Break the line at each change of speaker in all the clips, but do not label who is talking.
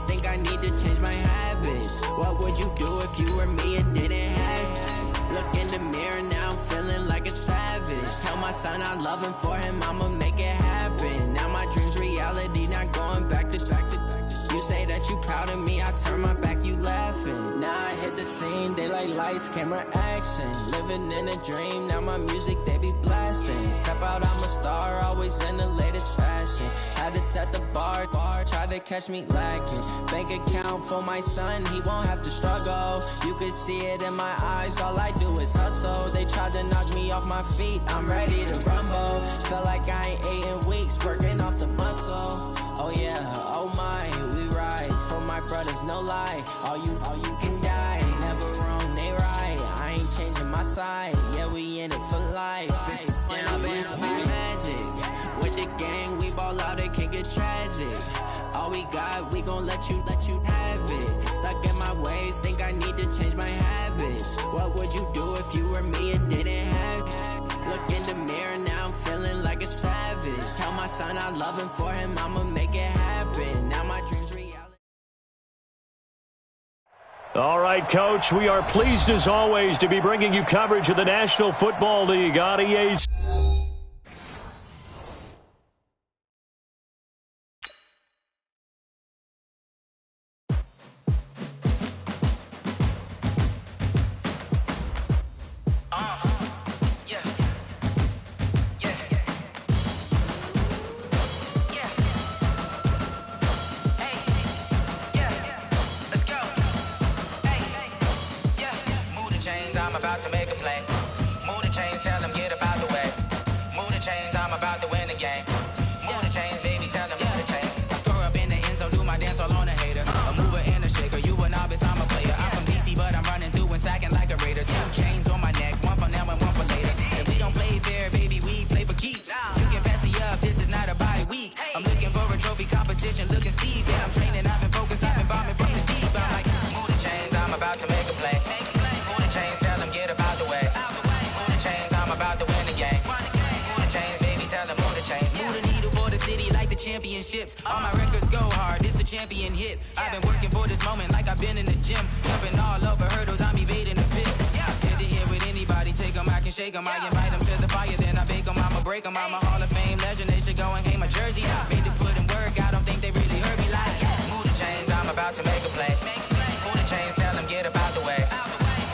ways, think I need to change my habits. What would you do if you were me and didn't have? Look in the mirror now, I'm feeling like a savage. Tell my son I love him, for him I'ma make it happen. Now my dream's reality, not going back to. You say that you proud of me, I turn my back, you laughing. Now I hit the scene, they like lights, camera, action. Living in a dream, now my music, they be blasting. Step out, I'm a star, always in the latest fashion. Had to set the bar, try to catch me lacking. Bank account for my son, he won't have to struggle. You could see it in my eyes, all I do is hustle. They tried to knock me off my feet, I'm ready to rumble. Felt like I ain't ate in weeks, working off the muscle. Oh yeah, oh my, we ride for my brothers, no lie. All you can die, never wrong, they right. I ain't changing my side, yeah, we in it for life. And I've been magic with the gang, we ball out, it can get tragic. All we got, we gon' let you have it. Stuck in my ways, think I need to change my habits. What would you do if you were me and didn't have? Look in the mirror now, I'm feeling like a savage. Tell my son I love him, for him I'ma make it happen. Now my dreams reality.
All right, Coach, we are pleased as always to be bringing you coverage of the National Football League on EA.
Looking Steve, yeah, I'm training, I've been focused, I've been bombing from the deep. I'm like, move the chains, I'm about to make a play. Move the chains, tell them get about the way. Move the chains, I'm about to win the game. Move the chains, baby, tell them move the chains. Move the needle for the city like the championships. All my records go hard, this a champion hit. I've been working for this moment like I've been in the gym. Jumping all over hurdles, I'm evading the pit. Head to head with anybody, take them, I can shake them. I invite them to the fire, then I bake them, I'ma break them. I'm a Hall of Fame legend, they should go and hang my jersey. Made to put in work, I don't think they really heard me like, move the chains, I'm about to make a play. Move the chains, tell them get about the way.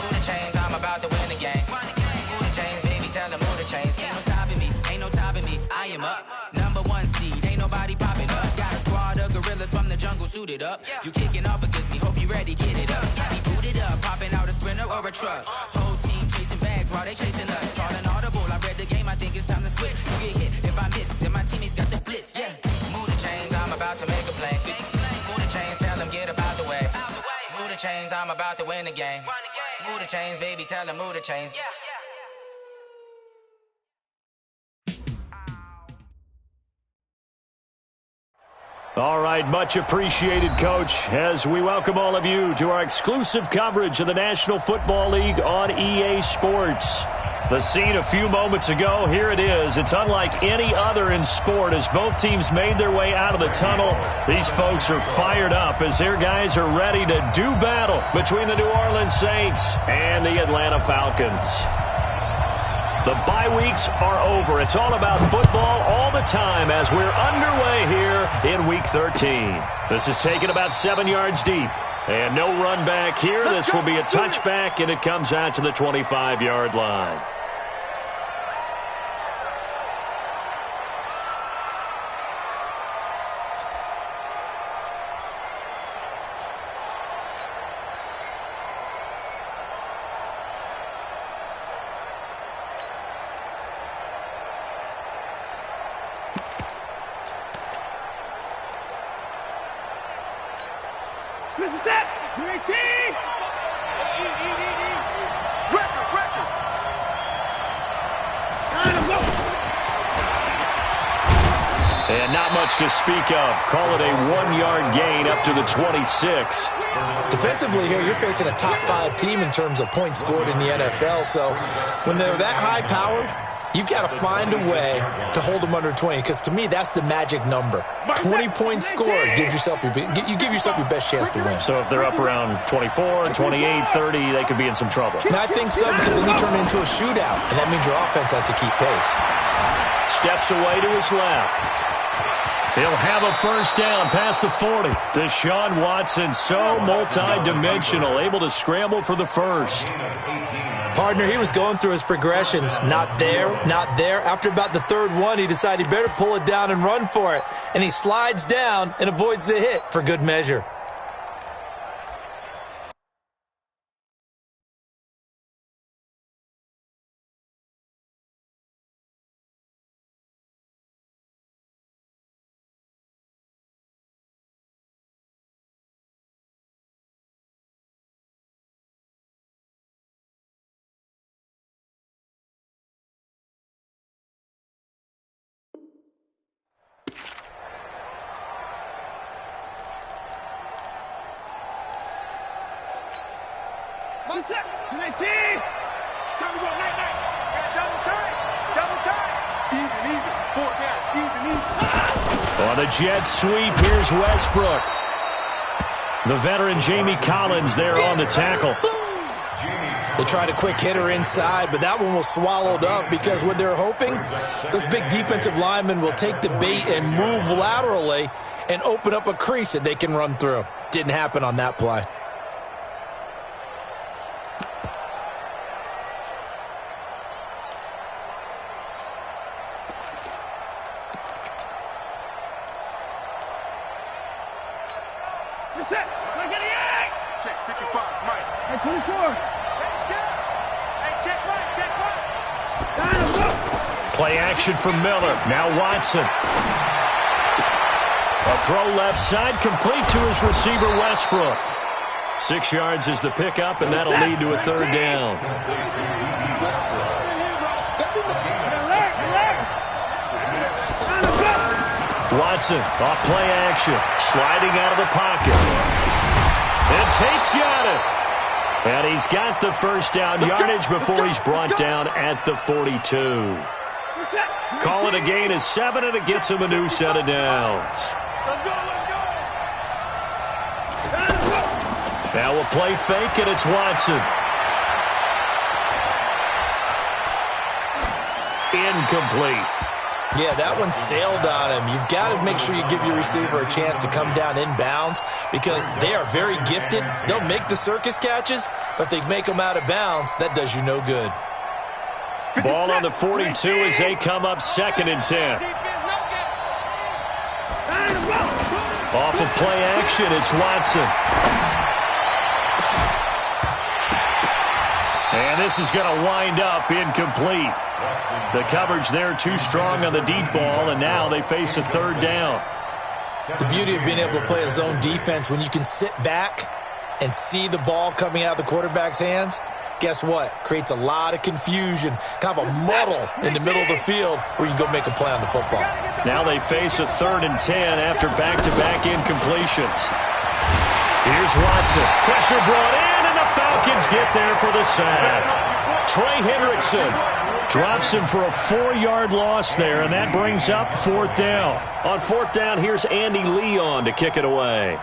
Move the chains, I'm about to win the game. Move the chains, baby, tell them move the chains. Ain't no stopping me, ain't no topping me, I am up. Number one seed, ain't nobody popping up. Got a squad of gorillas from the jungle suited up. You kicking off against me, hope you ready, get it up. I be booted up, popping out a sprinter or a truck. Whole team chasing bags while they chasing us. Calling audible, I read the game, I think it's time to switch. You get hit, if I miss, then my teammates got the blitz, yeah. Move the chains, I'm about to make a play. Move the chains, tell them get about the way. Move the chains, I'm about to win the game. Move the chains, baby, tell them move the chains.
All right, much appreciated, Coach, as we welcome all of you to our exclusive coverage of the National Football League on EA Sports. The scene a few moments ago, here it is. It's unlike any other in sport as both teams made their way out of the tunnel. These folks are fired up as their guys are ready to do battle between the New Orleans Saints and the Atlanta Falcons. The bye weeks are over. It's all about football all the time as we're underway here in Week 13. This is taken about 7 yards deep. And no run back here. This will be a touchback, and it comes out to the 25-yard line.
This is it. 318. Record.
And not much to speak of. Call it a 1-yard gain up to the 26.
Defensively here, you're facing a top 5 team in terms of points scored in the NFL. So when they're that high-powered, You've got to find a way to hold them under 20, because to me, that's the magic number. 20 points scored gives yourself you give yourself your best chance to win.
So if they're up around 24, 28, 30, they could be in some trouble.
And I think so, because then you turn it into a shootout, and that means your offense has to keep pace.
Steps away to his left. He'll have a first down past the 40. Deshaun Watson, so multi-dimensional, able to scramble for the first.
Partner, he was going through his progressions. Not there, not there. After about the third one, he decided he better pull it down and run for it. And he slides down and avoids the hit for good measure.
One sec. 19. Time to go. Night. Double time. Even. Four down. Even.
On the jet sweep, here's Westbrook. The veteran Jamie Collins there on the tackle.
They tried a quick hitter inside, but that one was swallowed up because what they're hoping, those big defensive linemen will take the bait and move laterally and open up a crease that they can run through. Didn't happen on that play.
Check 55, Mike. Hey, 24. Hey, check right.
Play action for Miller. Now Watson. A throw left side, complete to his receiver, Westbrook. 6 yards is the pickup, and that'll lead to a third down. Watson off play action, sliding out of the pocket. And Tate's got it. And he's got the first down yardage before he's brought down at the 42. Call it a gain of 7, and it gets him a new set of downs. Now a play fake, and it's Watson. Incomplete.
Yeah, that one sailed on him. You've got to make sure you give your receiver a chance to come down inbounds because they are very gifted. They'll make the circus catches, but if they make them out of bounds, that does you no good.
Ball on the 42 as they come up 2nd and 10. Off of play action, it's Watson. And this is going to wind up incomplete. The coverage there too strong on the deep ball, and now they face a third down.
The beauty of being able to play a zone defense, when you can sit back and see the ball coming out of the quarterback's hands, guess what? Creates a lot of confusion, kind of a muddle in the middle of the field where you can go make a play on the football.
Now they face a 3rd and 10 after back-to-back incompletions. Here's Watson. Pressure brought in, and the Falcons get there for the sack. Trey Hendrickson drops him for a 4-yard loss there, and that brings up 4th down. On 4th down, here's Andy Leon to kick it away.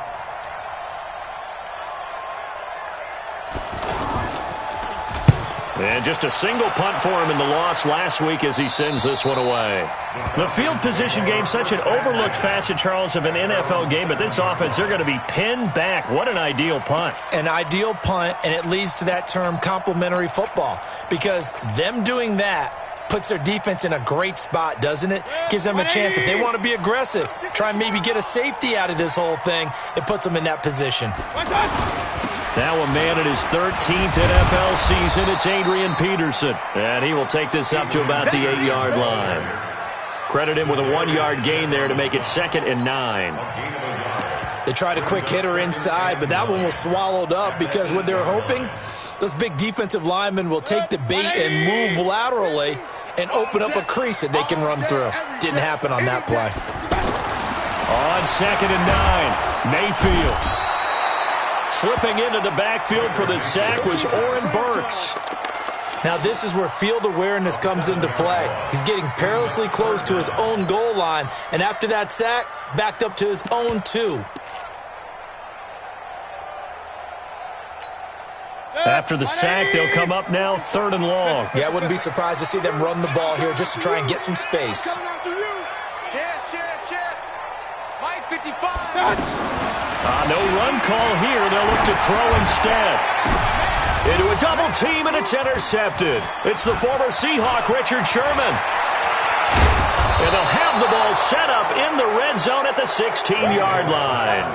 And just a single punt for him in the loss last week as he sends this one away. The field position game, such an overlooked facet, Charles, of an NFL game, but this offense, they're going to be pinned back. What an ideal punt.
An ideal punt, and it leads to that term complementary football, because them doing that puts their defense in a great spot, doesn't it? Gives them a chance. If they want to be aggressive, try and maybe get a safety out of this whole thing, it puts them in that position.
Now a man in his 13th NFL season, it's Adrian Peterson. And he will take this up to about the 8-yard line. Credit him with a 1-yard gain there to make it 2nd and 9.
They tried a quick hitter inside, but that one was swallowed up because what they're hoping, those big defensive linemen will take the bait and move laterally and open up a crease that they can run through. Didn't happen on that play.
On 2nd and 9, Mayfield. Slipping into the backfield for the sack was Oren Burks.
Now this is where field awareness comes into play. He's getting perilously close to his own goal line, and after that sack, backed up to his own 2.
After the sack, they'll come up now 3rd and long.
Yeah, I wouldn't be surprised to see them run the ball here just to try and get some space.
Mike 55.
No run call here. They'll look to throw instead. Into a double team, and it's intercepted. It's the former Seahawk, Richard Sherman. And they'll have the ball set up in the red zone at the 16-yard line.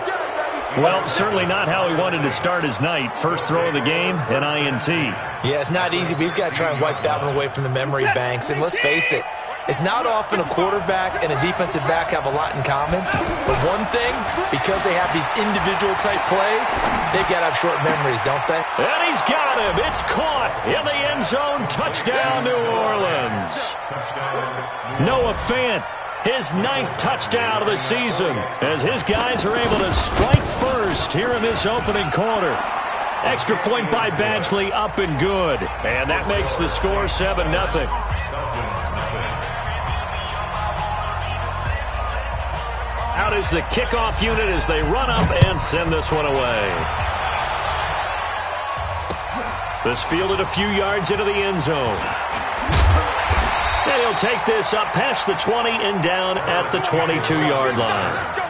Well, certainly not how he wanted to start his night. First throw of the game, an INT.
Yeah, it's not easy, but he's got to try and wipe that one away from the memory banks. And let's face it, it's not often a quarterback and a defensive back have a lot in common. But one thing, because they have these individual type plays, they've got to have short memories, don't they?
And he's got him. It's caught in the end zone. Touchdown, New Orleans. Noah Fant, his 9th touchdown of the season, as his guys are able to strike first here in this opening quarter. Extra point by Badgley, up and good. And that makes the score 7-0. Out is the kickoff unit as they run up and send this one away. This fielded a few yards into the end zone. And he'll take this up past the 20 and down at the 22-yard line.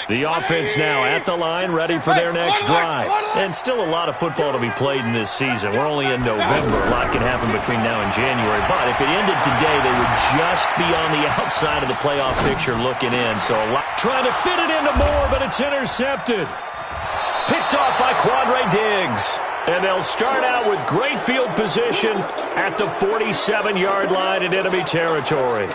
The offense now at the line, ready for their next drive. And still a lot of football to be played in this season. We're only in November. A lot can happen between now and January. But if it ended today, they would just be on the outside of the playoff picture looking in. So a lot trying to fit it into Moore, but it's intercepted. Picked off by Quandre Diggs. And they'll start out with great field position at the 47-yard line in enemy territory.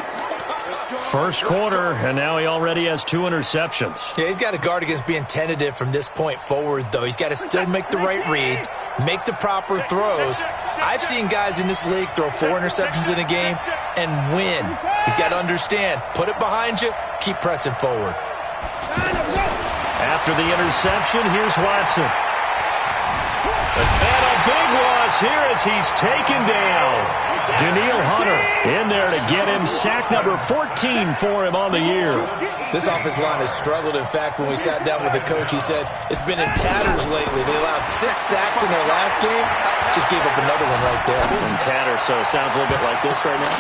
First quarter, and now he already has 2 interceptions.
Yeah, he's got to guard against being tentative from this point forward, though. He's got to still make the right reads, make the proper throws. I've seen guys in this league throw 4 interceptions in a game and win. He's got to understand, put it behind you, keep pressing forward.
After the interception, here's Watson. And a big loss here as he's taken down. Daniil Hunter in there to get him. Sack number 14 for him on the year.
This offensive line has struggled. In fact, when we sat down with the coach, he said it's been in tatters lately. They allowed 6 sacks in their last game. Just gave up another one right there.
In tatters, so it sounds a little bit like this right now.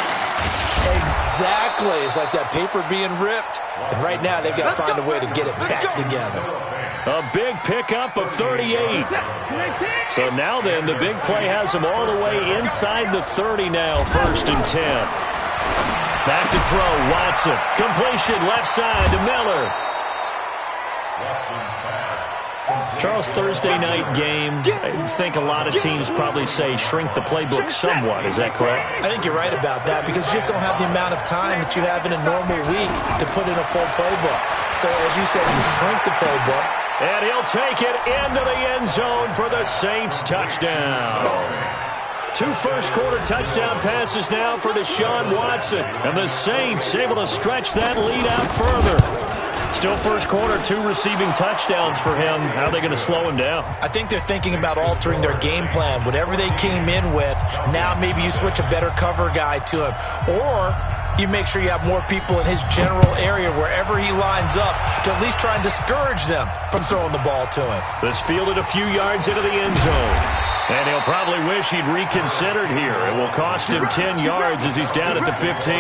Exactly. It's like that paper being ripped. And right now, they've got to find a way to get it back together.
A big pickup of 38. So now then, the big play has him all the way inside the 30 now, 1st and 10. Back to throw, Watson. Completion left side to Miller. Charles, Thursday night game, I think a lot of teams probably say shrink the playbook somewhat. Is that correct?
I think you're right about that because you just don't have the amount of time that you have in a normal week to put in a full playbook. So as you said, you shrink the playbook.
And he'll take it into the end zone for the Saints touchdown. 2 first-quarter touchdown passes now for Deshaun Watson. And the Saints able to stretch that lead out further. Still first quarter, 2 receiving touchdowns for him. How are they going to slow him down?
I think they're thinking about altering their game plan. Whatever they came in with, now maybe you switch a better cover guy to him. Or you make sure you have more people in his general area wherever he lines up to at least try and discourage them from throwing the ball to him.
This fielded a few yards into the end zone. And he'll probably wish he'd reconsidered here. It will cost him 10 yards as he's down at the 15.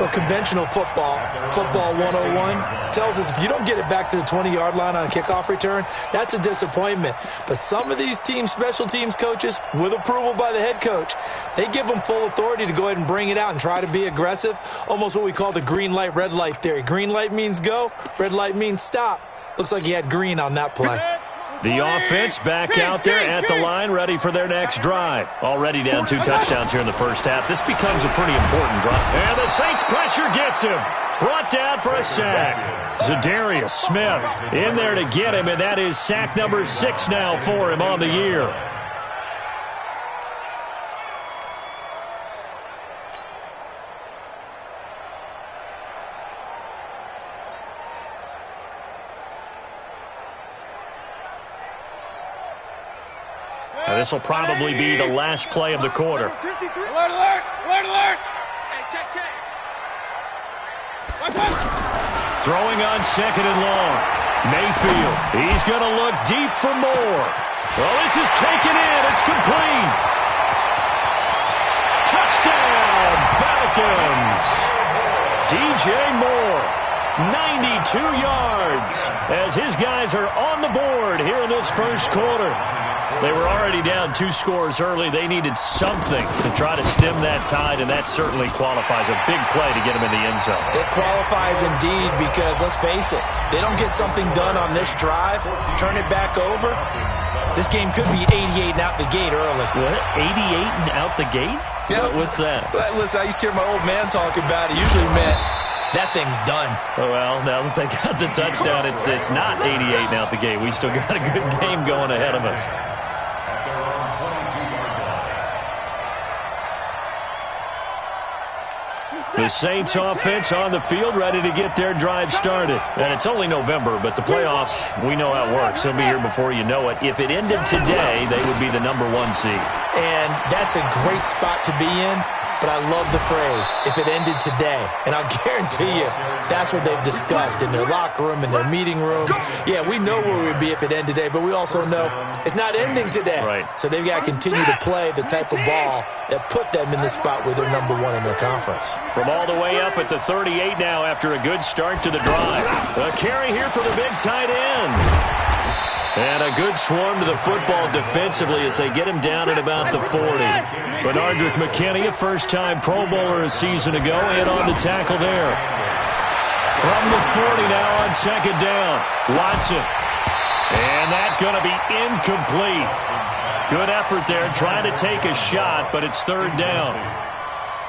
Well, conventional football 101, tells us if you don't get it back to the 20-yard line on a kickoff return, that's a disappointment. But some of these teams, special teams coaches, with approval by the head coach, they give them full authority to go ahead and bring it out and try to be aggressive, almost what we call the green light, red light theory. Green light means go, red light means stop. Looks like he had green on that play.
The offense back out there at the line, ready for their next drive. Already down 2 touchdowns here in the first half. This becomes a pretty important drive. And the Saints pressure gets him. Brought down for a sack. Zadarius Smith in there to get him, and that is sack number 6 now for him on the year. This will probably be the last play of the quarter.
Alert, alert, alert, alert. Hey, check, check.
Throwing on second and long. Mayfield, he's going to look deep for more. Well, this is taken in. It's complete. Touchdown, Falcons. DJ Moore, 92 yards, as his guys are on the board here in this first quarter. They were already down 2 scores early. They needed something to try to stem that tide, and that certainly qualifies. A big play to get them in the end zone.
It qualifies indeed because, let's face it, they don't get something done on this drive, turn it back over. This game could be 88 and out the gate early.
What? 88 and out the gate?
Yeah.
What's that?
Listen, I used to hear my old man talk about it. Usually meant that thing's done.
Oh, well, now that they got the touchdown, it's not 88 and out the gate. We still got a good game going ahead of us. The Saints offense on the field, ready to get their drive started. And it's only November, but the playoffs, we know how it works. They'll be here before you know it. If it ended today, they would be the #1 seed.
And that's a great spot to be in. But I love the phrase, if it ended today. And I'll guarantee you, that's what they've discussed in their locker room, in their meeting rooms. Yeah, we know where we'd be if it ended today, but we also know it's not ending today.
Right.
So they've got to continue to play the type of ball that put them in the spot where they're #1 in their conference.
From all the way up at the 38 now after a good start to the drive. A carry here for the big tight end. And a good swarm to the football defensively as they get him down at about the 40. Benardrick McKinney, a first-time Pro Bowler a season ago, and on the tackle there. From the 40 now on second down. Watson. And that's going to be incomplete. Good effort there, trying to take a shot, but it's third down.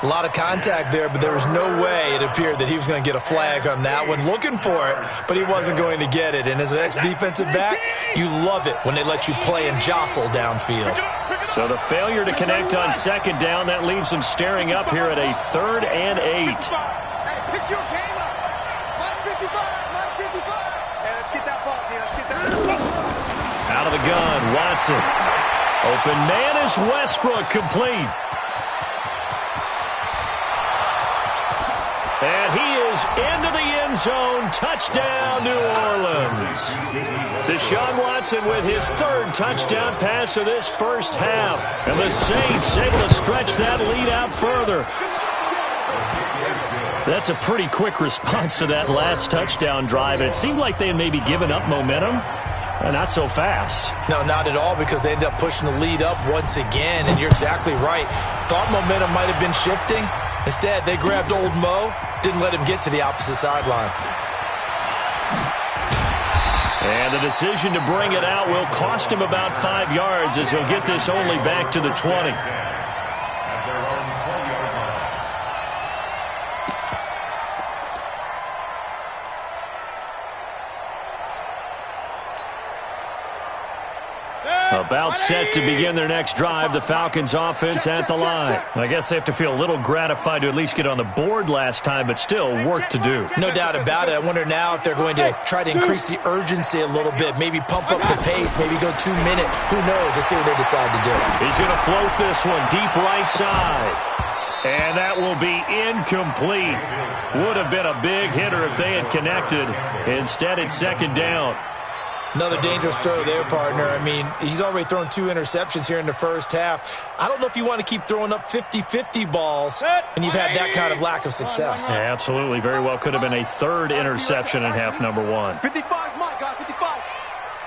A lot of contact there, but there was no way it appeared that he was going to get a flag on that one. Looking for it, but he wasn't going to get it. And as an ex-defensive back, you love it when they let you play and jostle downfield.
So the failure to connect on second down, that leaves them staring up here at a 3rd and 8.
Hey, pick your game up. 9:55, 9:55. Hey, let's get that ball, man. Let's get that ball.
Out of the gun, Watson. Open man is Westbrook, complete. And he is into the end zone. Touchdown, New Orleans. Deshaun Watson with his 3rd touchdown pass of this first half. And the Saints able to stretch that lead out further. That's a pretty quick response to that last touchdown drive. It seemed like they had maybe given up momentum. Not so fast.
No, not at all, because they ended up pushing the lead up once again. And you're exactly right. Thought momentum might have been shifting. Instead, they grabbed old Mo, didn't let him get to the opposite sideline.
And the decision to bring it out will cost him about 5 yards as he'll get this only back to the 20. About set to begin their next drive, the Falcons offense at the line. I guess they have to feel a little gratified to at least get on the board last time, but still work to do.
No doubt about it. I wonder now if they're going to try to increase the urgency a little bit, maybe pump up the pace, maybe go 2 minute. Who knows? Let's see what they decide to do.
He's going to float this one deep right side. And that will be incomplete. Would have been a big hitter if they had connected. Instead, it's second down.
Another dangerous throw there, partner. I mean, he's already thrown 2 interceptions here in the first half. I don't know if you want to keep throwing up 50-50 balls when you've had that kind of lack of success.
Yeah, absolutely. Very well could have been a 3rd interception in half number 1.
55's my guy, 55.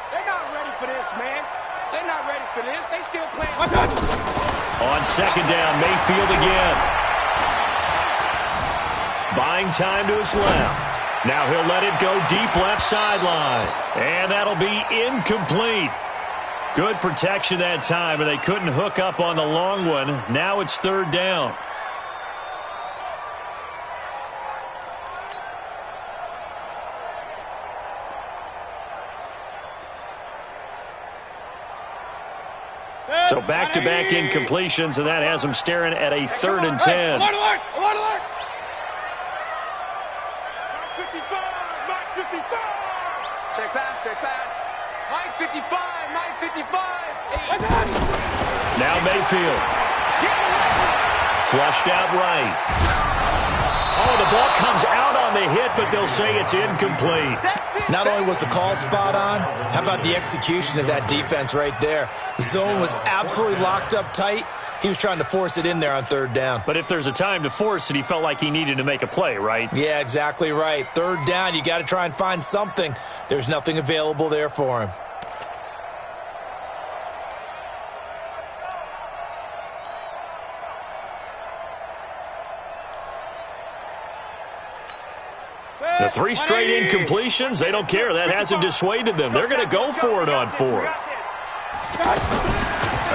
They're not ready for this, man. They're not ready for this. They still playing.
On second down, Mayfield again. Buying time to his left. Now he'll let it go deep left sideline. And that'll be incomplete. Good protection that time, and they couldn't hook up on the long one. Now it's third down. So back-to-back incompletions, and that has them staring at a 3rd and 10.
Alert, alert, alert, alert. 55, 55. Check pass, check pass. Mike 55, Mike 55.
Now Mayfield. Flushed out right. Oh, the ball comes out on the hit, but they'll say it's incomplete.
Not only was the call spot on, how about the execution of that defense right there? The zone was absolutely locked up tight. He was trying to force it in there on third down.
But if there's a time to force it, he felt like he needed to make a play, right?
Yeah, exactly right. Third down, you got to try and find something. There's nothing available there for him.
The 3 straight incompletions, they don't care. That hasn't dissuaded them. They're going to go for it on 4th.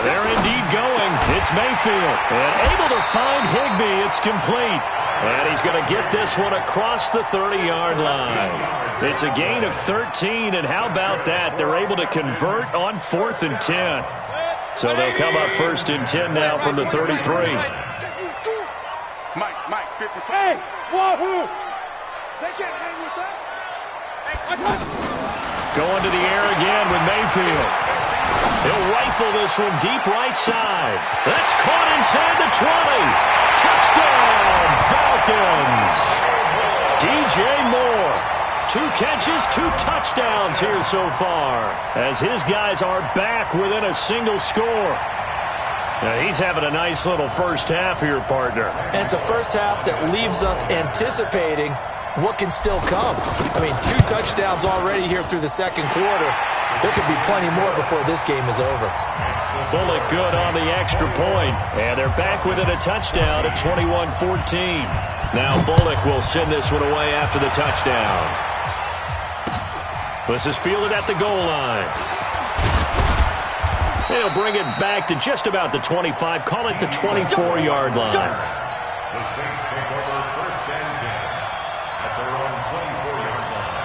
They're indeed going. It's Mayfield. And able to find Higbee. It's complete. And he's going to get this one across the 30-yard line. It's a gain of 13, and how about that? They're able to convert on 4th and 10. So they'll come up 1st and 10 now from the 33.
Mike 55. Hey, wahoo! They can't hang with us.
Going to the air again with Mayfield. He'll rifle this one deep right side. That's caught inside the 20. Touchdown, Falcons. DJ Moore. 2 catches, 2 touchdowns here so far, as his guys are back within a single score. Now, he's having a nice little first half here, partner.
And it's a first half that leaves us anticipating what can still come. I mean, 2 touchdowns already here through the second quarter. There could be plenty more before this game is over.
Bullock good on the extra point, and they're back within a touchdown at 21-14. Now Bullock will send this one away after the touchdown. This is fielded at the goal line. They'll bring it back to just about the 25, call it the 24-yard line.
The Saints take over 1st and 10 at their own 24-yard line.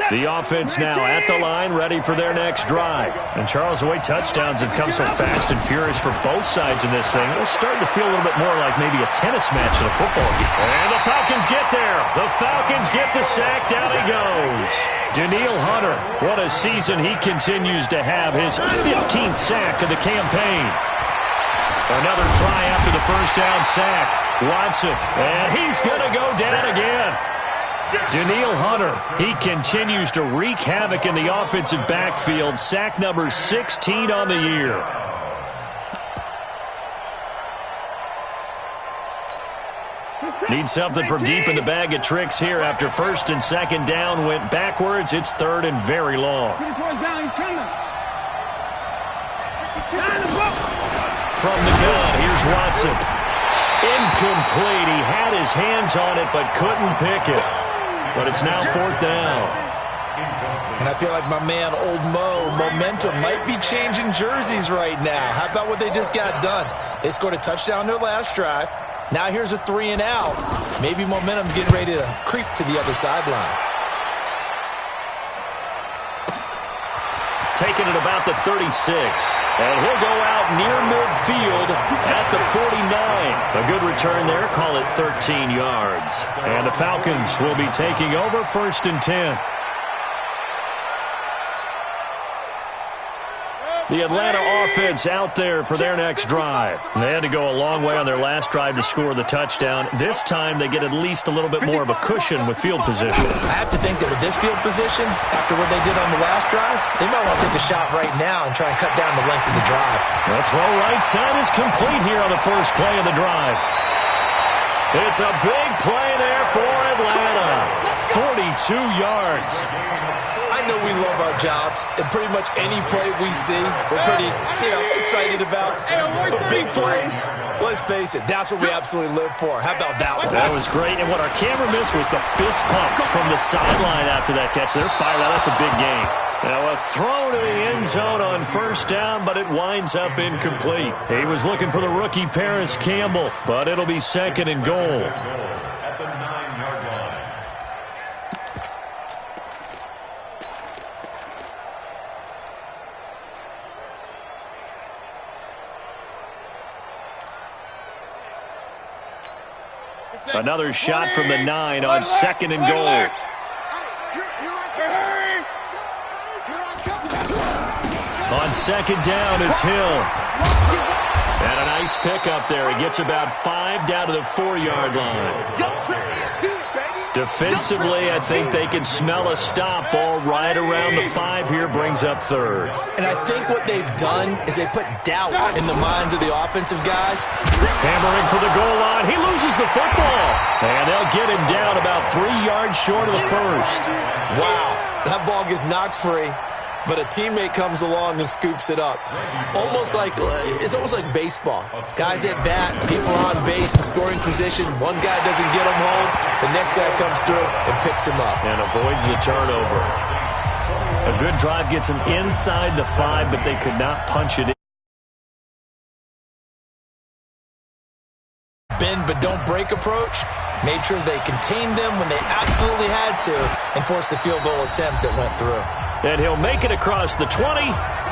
The offense now at the line, ready for their next drive. And Charles, the way touchdowns have come so fast and furious for both sides in this thing, it's starting to feel a little bit more like maybe a tennis match than a football game. And the Falcons get there. The Falcons get the sack. Down he goes. Danielle Hunter, what a season he continues to have. His 15th sack of the campaign. Another try after the first down sack. Watson, and he's going to go down again. Danielle Hunter, he continues to wreak havoc in the offensive backfield. Sack number 16 on the year. Need something from deep in the bag of tricks here after 1st and 2nd down went backwards. It's 3rd and very long. From the gun, here's Watson. Incomplete. He had his hands on it but couldn't pick it. But it's now 4th down.
And I feel like my man, Old Mo, momentum might be changing jerseys right now. How about what they just got done? They scored a touchdown their last drive. Now here's a 3 and out. Maybe momentum's getting ready to creep to the other sideline.
Taking it about the 36. And he'll go out near midfield at the 49. A good return there. Call it 13 yards. And the Falcons will be taking over 1st and 10. The Atlanta offense out there for their next drive. They had to go a long way on their last drive to score the touchdown. This time they get at least a little bit more of a cushion with field position.
I have to think that with this field position, after what they did on the last drive, they might want to take a shot right now and try and cut down the length of the drive.
The throw right side is complete here on the first play of the drive. It's a big play there for Atlanta. 42 yards.
I know we love our jobs, and pretty much any play we see, we're pretty, excited about. But big plays, let's face it, that's what we absolutely live for. How about that one?
That was great, and what our camera missed was the fist pumps from the sideline after that catch. They're fired out. That's a big game. Now a throw to the end zone on 1st down, but it winds up incomplete. He was looking for the rookie Paris Campbell, but it'll be 2nd and goal.
At the 9-yard line.
Another shot from the 9 on 2nd and goal. On 2nd down, it's Hill. And a nice pickup there. He gets about 5 down to the 4-yard line. Defensively, I think they can smell a stop. Ball right around the 5 here, brings up 3rd.
And I think what they've done is they put doubt in the minds of the offensive guys.
Hammering for the goal line. He loses the football. And they'll get him down about 3 yards short of the 1st.
Wow, that ball gets knocked free. But a teammate comes along and scoops it up. It's almost like baseball. Guys at bat, people are on base in scoring position. One guy doesn't get him home. The next guy comes through and picks him up.
And avoids the turnover. A good drive gets him inside the 5, but they could not punch it in.
Bend but don't break approach. Made sure they contained them when they absolutely had to and forced the field goal attempt that went through.
And he'll make it across the 20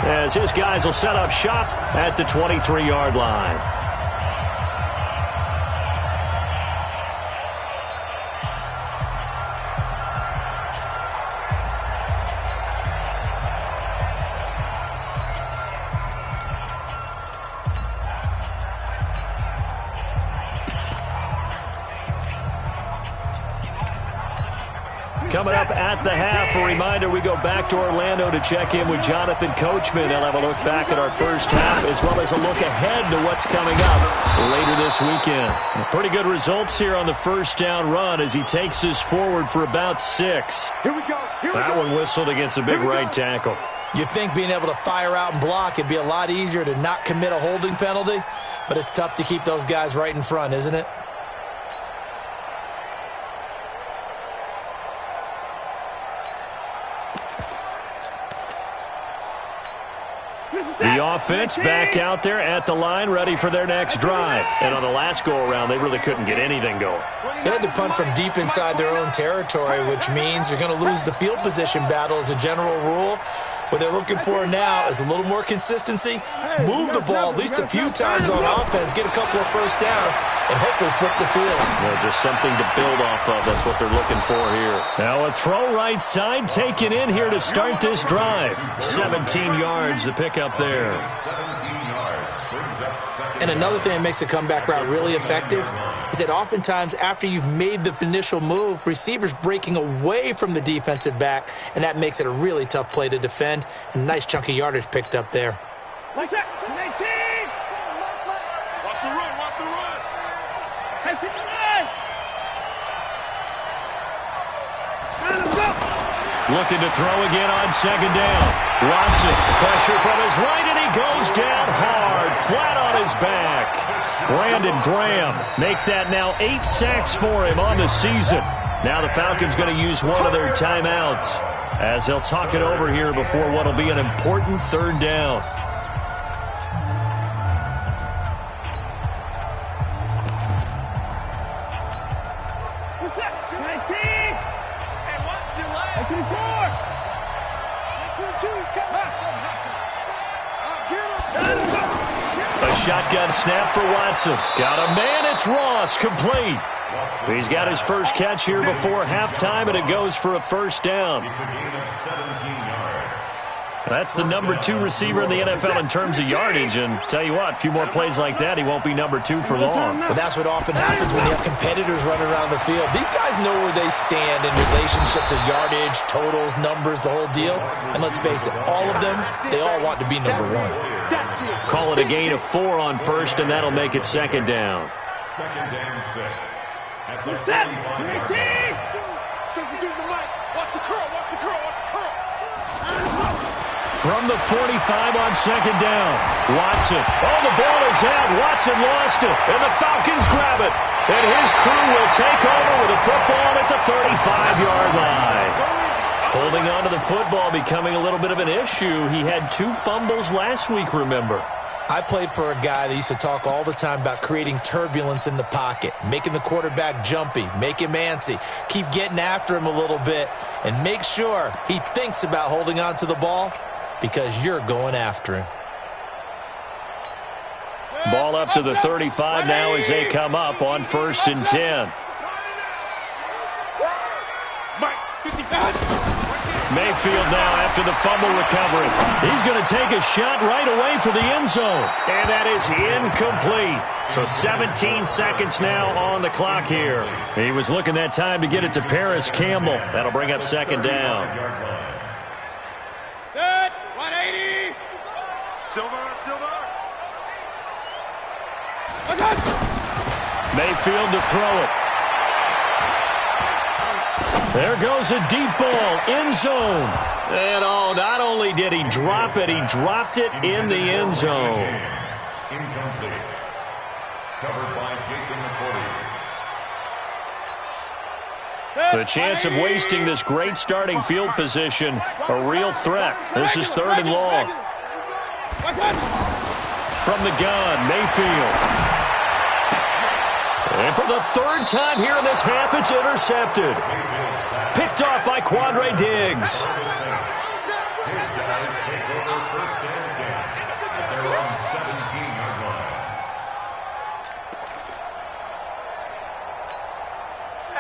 as his guys will set up shop at the 23-yard line. Coming up at the half, a reminder, we go back to Orlando to check in with Jonathan Coachman. He'll have a look back at our first half as well as a look ahead to what's coming up later this weekend. Pretty good results here on the first down run as he takes us forward for about 6.
Here we go.
That one whistled against a big right tackle.
You'd think being able to fire out and block, it'd be a lot easier to not commit a holding penalty, but it's tough to keep those guys right in front, isn't it?
The offense back out there at the line, ready for their next drive. And on the last go-around, they really couldn't get anything going.
They had to punt from deep inside their own territory, which means you're going to lose the field position battle as a general rule. What they're looking for now is a little more consistency, move the ball at least a few times on offense, get a couple of first downs, and hopefully flip the field.
Well, just something to build off of. That's what they're looking for here. Now a throw right side taken in here to start this drive. 17 yards to pick up there.
And another thing that makes a comeback route really effective is that oftentimes after you've made the initial move, receivers breaking away from the defensive back, and that makes it a really tough play to defend. And a nice chunk of yardage picked up there.
Like that. 19. Watch the run. Watch the run. Take 59. Let's go.
Looking to throw again on 2nd down. Watson, pressure from his right, and he goes down hard, flat on his back. Brandon Graham make that now 8 sacks for him on the season. Now the Falcons going to use one of their timeouts as they'll talk it over here before what will be an important 3rd down.
What's that? 19. And watch your leg. 24. 22 is coming.
A shotgun snap for Watson. Got a man, it's Ross, complete. He's got his first catch here before halftime, and it goes for a 1st down.
It's a gain of 17 yards.
That's the number 2 receiver in the NFL in terms of yardage, and tell you what, a few more plays like that, he won't be number 2 for long.
But that's what often happens when you have competitors running around the field. These guys know where they stand in relationship to yardage, totals, numbers, the whole deal. And let's face it, all of them, they all want to be number 1.
Call it a gain of 4 on 1st, and that'll make it 2nd down.
2nd and 6. At the
7.
35.
18. Use the mic. Watch the curl. Watch the curl. Watch the curl.
From the 45 on 2nd down, Watson. Oh, the ball is out. Watson lost it, and the Falcons grab it. And his crew will take over with a football at the 35-yard line. Holding on to the football becoming a little bit of an issue. He had 2 fumbles last week, remember.
I played for a guy that used to talk all the time about creating turbulence in the pocket, making the quarterback jumpy, make him antsy, keep getting after him a little bit, and make sure he thinks about holding on to the ball because you're going after him.
Ball up to the 35 now as they come up on 1st and 10. Mayfield now after the fumble recovery. He's going to take a shot right away for the end zone. And that is incomplete. So 17 seconds now on the clock here. He was looking that time to get it to Paris Campbell. That'll bring up 2nd down.
Good. 180. Silver.
Mayfield to throw it. There goes a deep ball, end zone. And not only did he drop it, he dropped it in the end zone.
Incomplete. Covered by Jason McCourty.
The chance of wasting this great starting field position, a real threat. This is 3rd and long. From the gun, Mayfield. And for the 3rd time here in this half, it's intercepted. Picked off by Quandre Diggs.
His guys take over 1st and 10 at their own 17-yard line.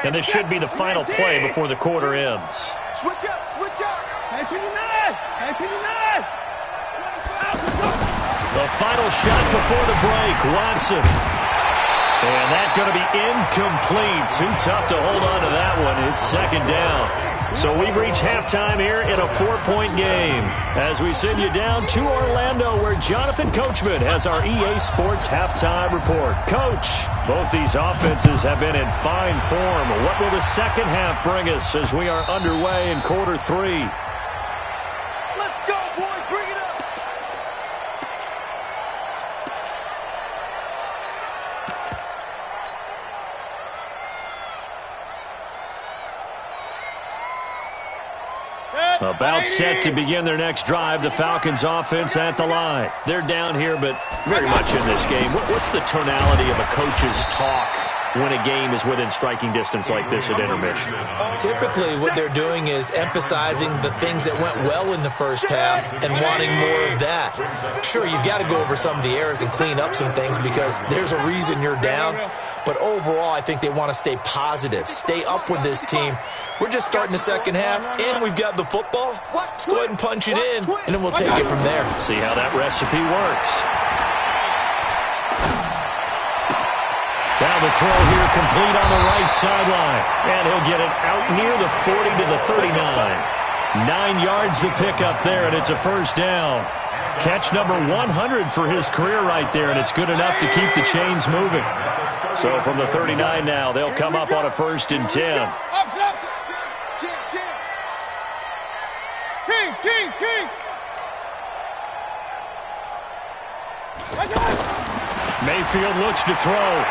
And this should be the final play before the quarter ends.
Switch up. Hey, 59.
The final shot before the break, Watson. And that's going to be incomplete. Too tough to hold on to that one. It's 2nd down. So we've reached halftime here in a 4-point game. As we send you down to Orlando, where Jonathan Coachman has our EA Sports halftime report. Coach, both these offenses have been in fine form. What will the second half bring us as we are underway in quarter 3?
Let's go, boys. Bring it up.
About set to begin their next drive, the Falcons offense at the line. They're down here, but very much in this game. What's the tonality of a coach's talk when a game is within striking distance like this at intermission?
Typically, what they're doing is emphasizing the things that went well in the first half and wanting more of that. Sure, you've got to go over some of the errors and clean up some things because there's a reason you're down. But overall, I think they want to stay positive, stay up with this team. We're just starting the second half, and we've got the football. Let's go ahead and punch it in, and then we'll take it from there.
See how that recipe works. Now the throw here complete on the right sideline. And he'll get it out near the 40 to the 39. 9 yards to pick up there, and it's a 1st down. Catch number 100 for his career right there, and it's good enough to keep the chains moving. So from the 39 now, they'll come up on a 1st and 10.
King.
Mayfield looks to throw.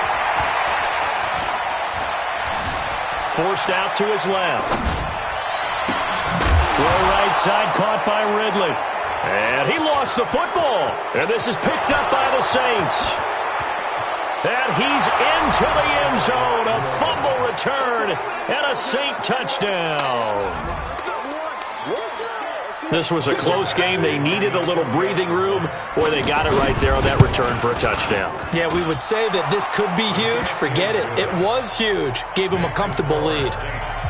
Forced out to his left. Throw right side, caught by Ridley. And he lost the football. And this is picked up by the Saints. And he's into the end zone. A fumble return and a Saint touchdown. This was a close game. They needed a little breathing room. Boy, they got it right there on that return for a touchdown.
Yeah, we would say that this could be huge. Forget it. It was huge. Gave him a comfortable lead.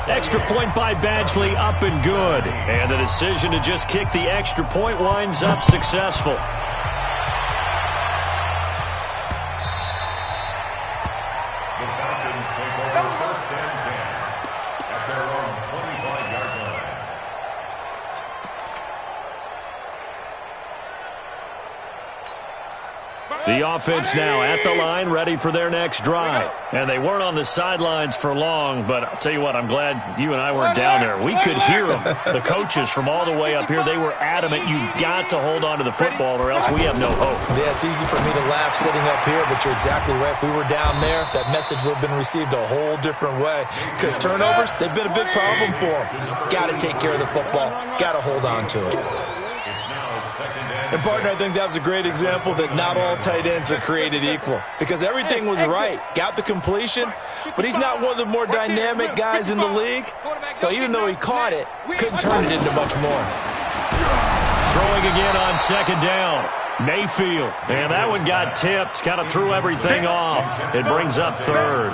Extra point by Badgley, up and good. And the decision to just kick the extra point winds up successful.
The Falcons take over 1st and 10 at their own 25-yard line.
The offense now at the line, ready for their next drive. And they weren't on the sidelines for long, but I'll tell you what, I'm glad you and I weren't down there. We could hear them. The coaches from all the way up here, they were adamant, you've got to hold on to the football or else we have no hope.
Yeah, it's easy for me to laugh sitting up here, but you're exactly right. If we were down there, that message would have been received a whole different way. Because turnovers, they've been a big problem for them. Got to take care of the football. Got to hold on to it. And, partner, I think that was a great example that not all tight ends are created equal. Because everything was right. Got the completion, but he's not one of the more dynamic guys in the league. So even though he caught it, couldn't turn it into much more.
Throwing again on 2nd down. Mayfield, and that one got tipped, kind of threw everything off. It brings up third.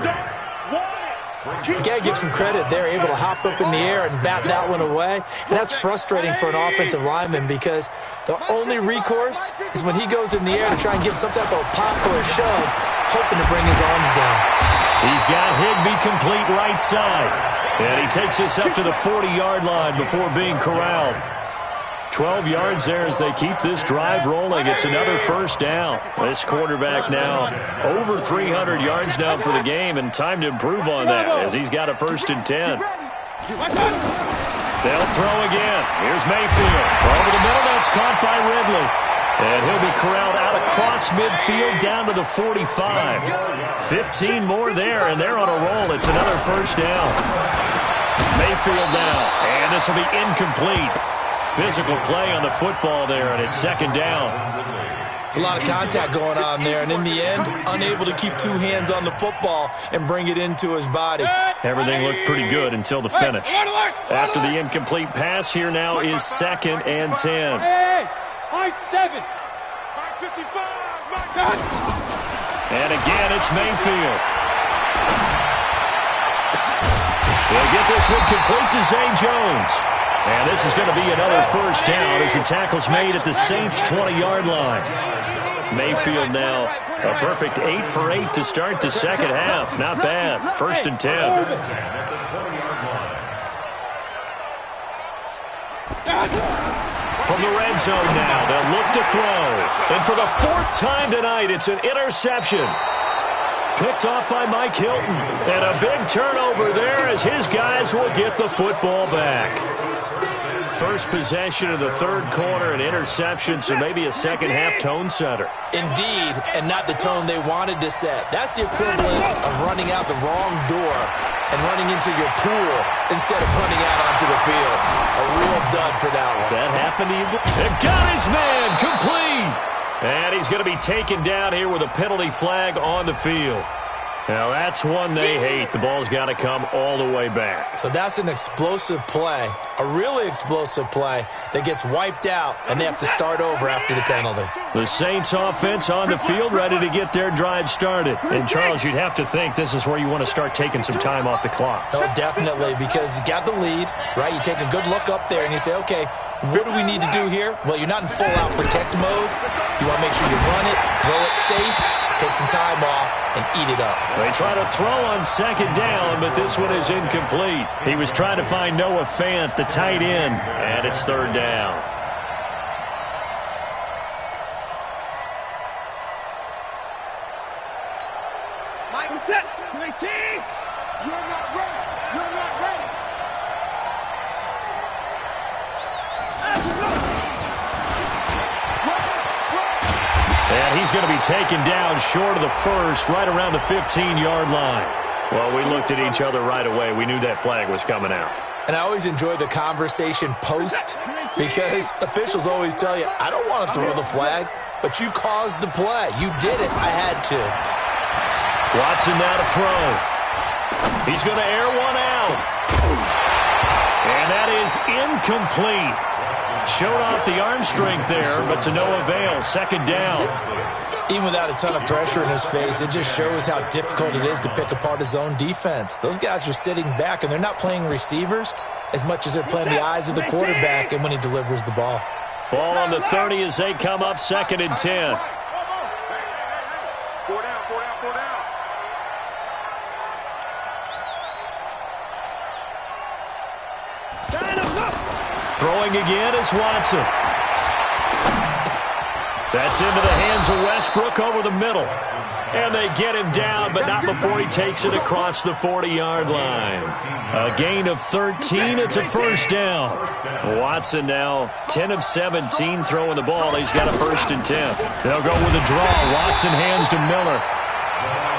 You got to give some credit. They're able to hop up in the air and bat that one away. And that's frustrating for an offensive lineman because the only recourse is when he goes in the air to try and give some type of pop or a shove, hoping to bring his arms down.
He's got Higbee complete right side. And he takes this up to the 40-yard line before being corralled. 12 yards there as they keep this drive rolling. It's another first down. This quarterback now over 300 yards now for the game, and time to improve on that as he's got a 1st and 10. They'll throw again. Here's Mayfield. Over the middle, that's caught by Ridley. And he'll be corralled out across midfield down to the 45. 15 more there, and they're on a roll. It's another first down. Mayfield now, and this will be incomplete. Physical play on the football there, and it's 2nd down.
It's a lot of contact going on there, and in the end, unable to keep 2 hands on the football and bring it into his body.
Everything looked pretty good until the finish. After the incomplete pass, here now is 2nd and 10.
I-7.
And again, it's Mayfield. He'll get this one complete to Zay Jones. And this is going to be another first down as the tackle's made at the Saints' 20-yard line. Mayfield now a perfect 8 for 8 to start the second half. Not bad. 1st and 10. From the red zone now, they'll look to throw. And for the 4th time tonight, it's an interception. Picked off by Mike Hilton. And a big turnover there as his guys will get the football back. First possession of the 3rd quarter, an interception, so maybe a second-half tone setter.
Indeed, and not the tone they wanted to set. That's the equivalent of running out the wrong door and running into your pool instead of running out onto the field. A real dud for that one.
Does that happen to you? They've got his man complete. And he's going to be taken down here with a penalty flag on the field. Now, that's one they hate. The ball's got to come all the way back.
So that's an explosive play, a really explosive play that gets wiped out, and they have to start over after the penalty.
The Saints offense on the field ready to get their drive started. And, Charles, you'd have to think this is where you want to start taking some time off the clock.
Oh, definitely, because you got the lead, right? You take a good look up there, and you say, okay, what do we need to do here? Well, you're not in full-out protect mode. You want to make sure you run it, throw it safe, take some time off, and eat it up.
They try to throw on 2nd down, but this one is incomplete. He was trying to find Noah Fant, the tight end, and it's 3rd down.
Mike, set. 19. You're not ready. You're not ready.
And he's going to be taken down short of the 1st, right around the 15-yard line. Well, we looked at each other right away. We knew that flag was coming out.
And I always enjoy the conversation post because officials always tell you, I don't want to throw the flag, but you caused the play. You did it. I had to.
Watson now to throw. He's going to air one out. And that is incomplete. Showed off the arm strength there, but to no avail. 2nd down.
Even without a ton of pressure in his face, it just shows how difficult it is to pick apart his own defense. Those guys are sitting back, and they're not playing receivers as much as they're playing the eyes of the quarterback and when he delivers the ball.
Ball on the 30 as they come up 2nd and 10.
4 down, 4 down, 4 down.
Throwing again is Watson. That's into the hands of Westbrook over the middle. And they get him down, but not before he takes it across the 40-yard line. A gain of 13. It's a first down. Watson now 10 of 17 throwing the ball. He's got a 1st and 10. They'll go with a draw. Watson hands to Miller.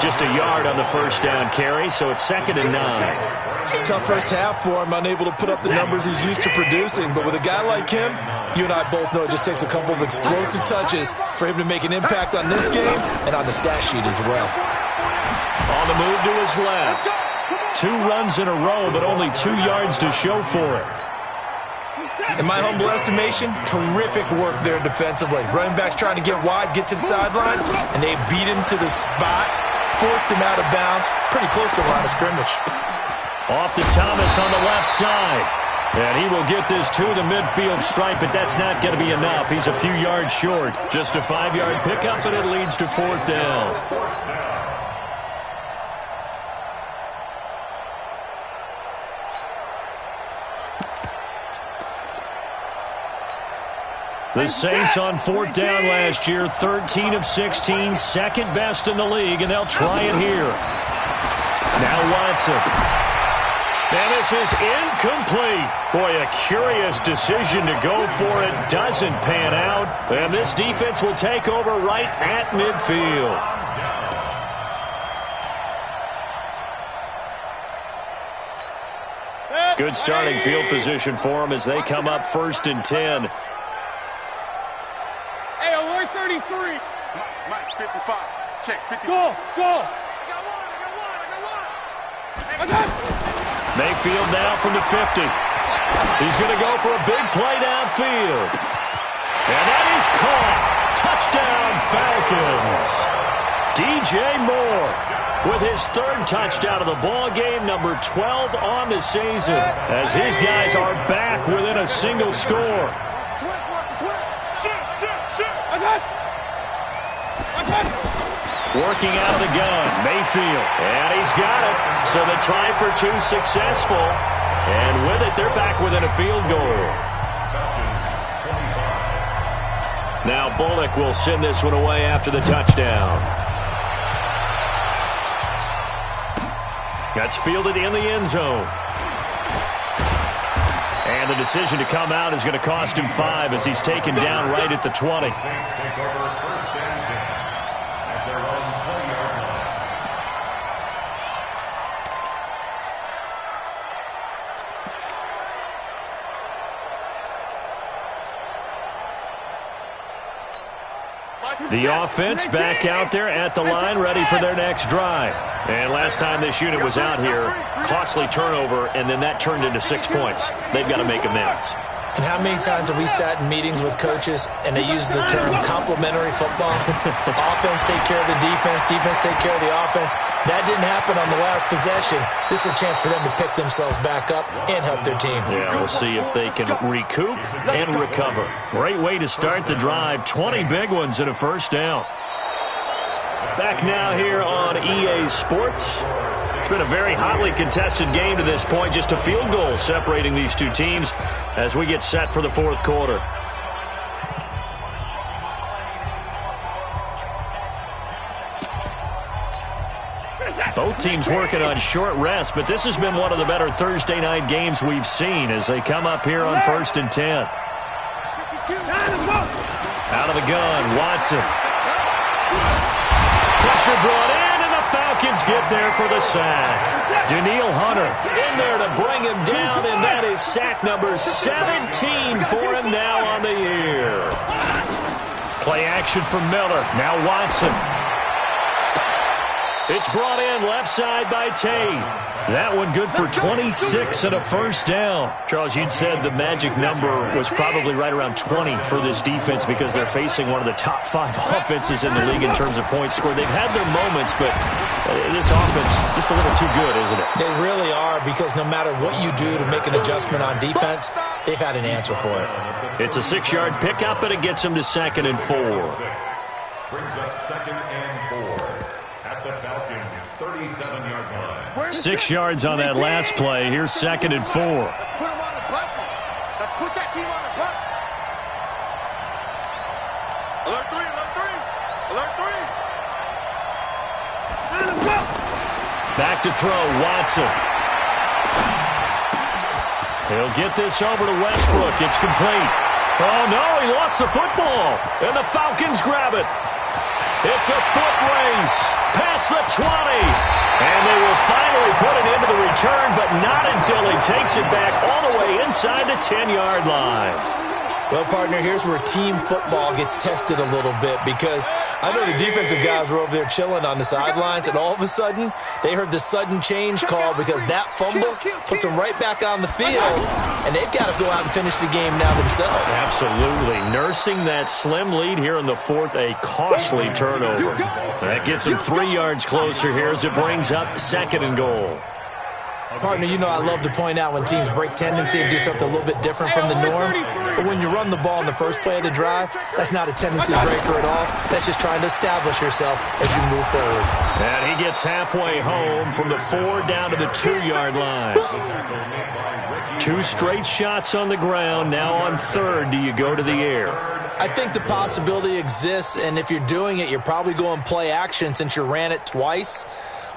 Just a yard on the first down carry, so it's 2nd and 9.
Tough first half for him, unable to put up the numbers he's used to producing. But with a guy like him, you and I both know it just takes a couple of explosive touches for him to make an impact on this game and on the stat sheet as well.
On the move to his left. 2 runs in a row, but only 2 yards to show for it.
In my humble estimation, terrific work there defensively. Running backs trying to get wide, get to the sideline, and they beat him to the spot, forced him out of bounds, pretty close to the line of scrimmage.
Off to Thomas on the left side. And he will get this to the midfield stripe, but that's not going to be enough. He's a few yards short. Just a 5-yard pickup, and it leads to 4th down. The Saints on 4th down last year, 13 of 16, second best in the league, and they'll try it here. Now Watson. And this is incomplete. Boy, a curious decision to go for it. Doesn't pan out. And this defense will take over right at midfield. Good starting field position for them as they come up 1st and 10.
Hey, alert 33. Mike, 55. Check, 55. Go. I got one.
Mayfield now from the 50. He's going to go for a big play downfield. And that is caught. Touchdown, Falcons. DJ Moore with his 3rd touchdown of the ball game, number 12 on the season, as his guys are back within a single score. Working out of the gun, Mayfield, and he's got it. So the try for 2 successful, and with it, they're back within a field goal. Now Bullock will send this one away after the touchdown. That's fielded in the end zone. And the decision to come out is going to cost him 5 as he's taken down right at the 20. The offense back out there at the line, ready for their next drive. And last time this unit was out here, costly turnover, and then that turned into 6 points. They've got to make amends.
And how many times have we sat in meetings with coaches and they use the term complementary football? Offense take care of the defense, defense take care of the offense. That didn't happen on the last possession. This is a chance for them to pick themselves back up and help their team.
Yeah, we'll see if they can recoup and recover. Great way to start the drive. 20 big ones and a 1st down. Back now here on EA Sports. It's been a very hotly contested game to this point. Just a field goal separating these two teams as we get set for the 4th quarter. Both teams working on short rest, but this has been one of the better Thursday night games we've seen as they come up here on 1st and 10. Out of the gun, Watson. Pressure brought in, and the Falcons get there for the sack. Daniil Hunter in there to bring him down, and that is sack number 17 for him now on the year. Play action from Miller. Now Watson. It's brought in left side by Tate. That one good for 26 and a 1st down. Charles, you'd said the magic number was probably right around 20 for this defense because they're facing one of the top 5 offenses in the league in terms of points scored. They've had their moments, but this offense just a little too good, isn't it?
They really are, because no matter what you do to make an adjustment on defense, they've had an answer for it.
It's a 6-yard pickup, and it gets them to 2nd and 4.
Brings up 2nd and 4 at the Falcons' 37-yard line.
6 yards on that last play. Here's 2nd and 4.
Let's put them on the buses. Let's put that team on the bus. Alert 3, alert 3. Alert 3.
Back to throw, Watson. He'll get this over to Westbrook. It's complete. Oh, no, he lost the football. And the Falcons grab it. It's a foot race past the 20. And they will finally put it into the return, but not until he takes it back all the way inside the 10-yard line.
Well, partner, here's where team football gets tested a little bit because I know the defensive guys were over there chilling on the sidelines, and all of a sudden, they heard the sudden change call because that fumble puts them right back on the field, and they've got to go out and finish the game now themselves.
Absolutely. Nursing that slim lead here in the fourth, a costly turnover. That gets them 3 yards closer here as it brings up 2nd and goal.
Partner, you know I love to point out when teams break tendency and do something a little bit different from the norm. But when you run the ball in the first play of the drive, that's not a tendency breaker at all. That's just trying to establish yourself as you move forward.
And he gets halfway home from the 4 down to the 2-yard line. 2 straight shots on the ground. Now on 3rd, do you go to the air?
I think the possibility exists, and if you're doing it, you're probably going play action since you ran it twice.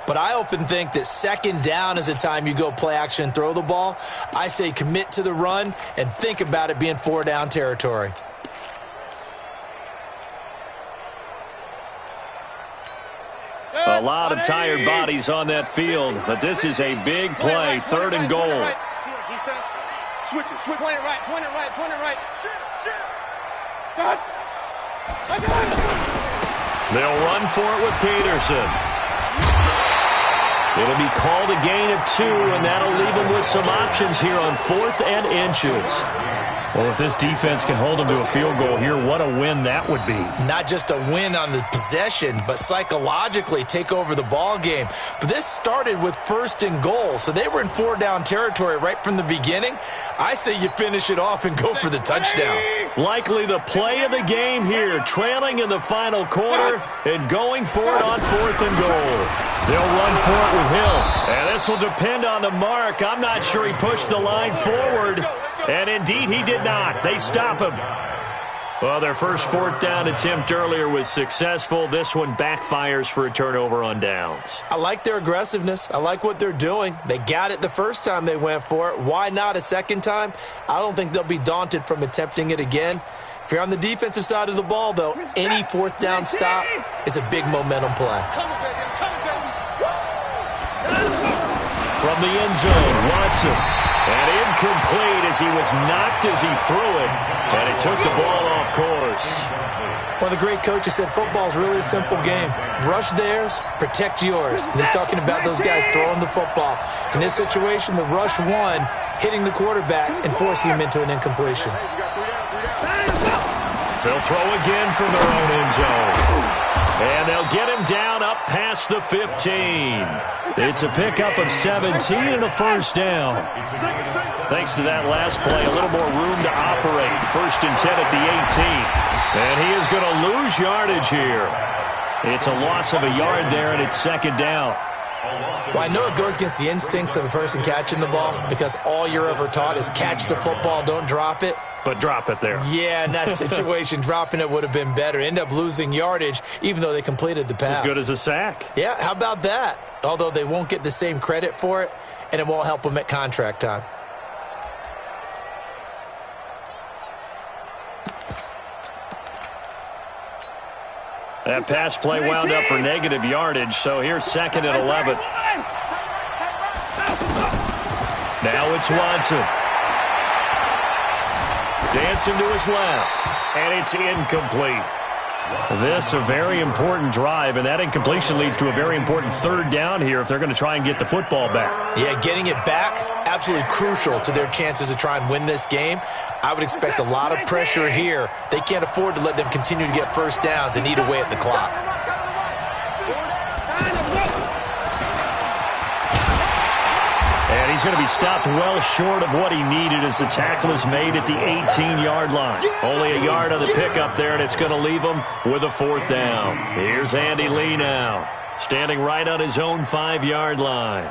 But I often think that 2nd down is the time you go play action and throw the ball. I say commit to the run and think about it being 4 down territory.
A lot of tired bodies on that field, but this is a big play, 3rd and goal.
Switch it, switch. Point it right, point it right, point it right. Shoot. God. I got it.
They'll run for it with Peterson. It'll be called a gain of 2, and that'll leave them with some options here on 4th and inches. Well, if this defense can hold them to a field goal here, what a win that would be.
Not just a win on the possession, but psychologically take over the ball game. But this started with 1st and goal, so they were in 4 down territory right from the beginning. I say you finish it off and go for the touchdown.
Likely the play of the game here, trailing in the final quarter and going for it on 4th and goal. They'll run for it with Hill. And this will depend on the mark. I'm not sure he pushed the line forward. And indeed, he did not. They stop him. Well, their first 4th down attempt earlier was successful. This one backfires for a turnover on downs.
I like their aggressiveness. I like what they're doing. They got it the first time they went for it. Why not a second time? I don't think they'll be daunted from attempting it again. If you're on the defensive side of the ball, though, any 4th down stop is a big momentum play.
From the end zone, Watson. And incomplete as he was knocked as he threw it. And it took the ball off course.
One of the great coaches said football is really a simple game. Rush theirs, protect yours. And he's talking about those guys throwing the football. In this situation, the rush won, hitting the quarterback and forcing him into an incompletion.
They'll throw again from their own end zone. And they'll get him down up past the 15. It's a pickup of 17 and a 1st down. Thanks to that last play, a little more room to operate. 1st and 10 at the 18. And he is going to lose yardage here. It's a loss of a yard there, and it's 2nd down.
Well, I know it goes against the instincts of the person catching the ball because all you're ever taught is catch the football, don't drop it.
But drop it there.
Yeah, in that situation, dropping it would have been better. End up losing yardage, even though they completed the pass.
As good as a sack.
Yeah, how about that? Although they won't get the same credit for it, and it won't help them at contract time.
That pass play wound up for negative yardage, so here's 2nd and 11. Now it's Watson. Dancing to his left, and it's incomplete. This a very important drive, and that incompletion leads to a very important 3rd down here if they're going to try and get the football back.
Yeah, getting it back, absolutely crucial to their chances to try and win this game. I would expect a lot of pressure here. They can't afford to let them continue to get 1st downs and eat away at the clock.
And he's going to be stopped well short of what he needed as the tackle is made at the 18-yard line. Only a yard on the pickup there, and it's going to leave him with a 4th down. Here's Andy Lee now, standing right on his own 5-yard line.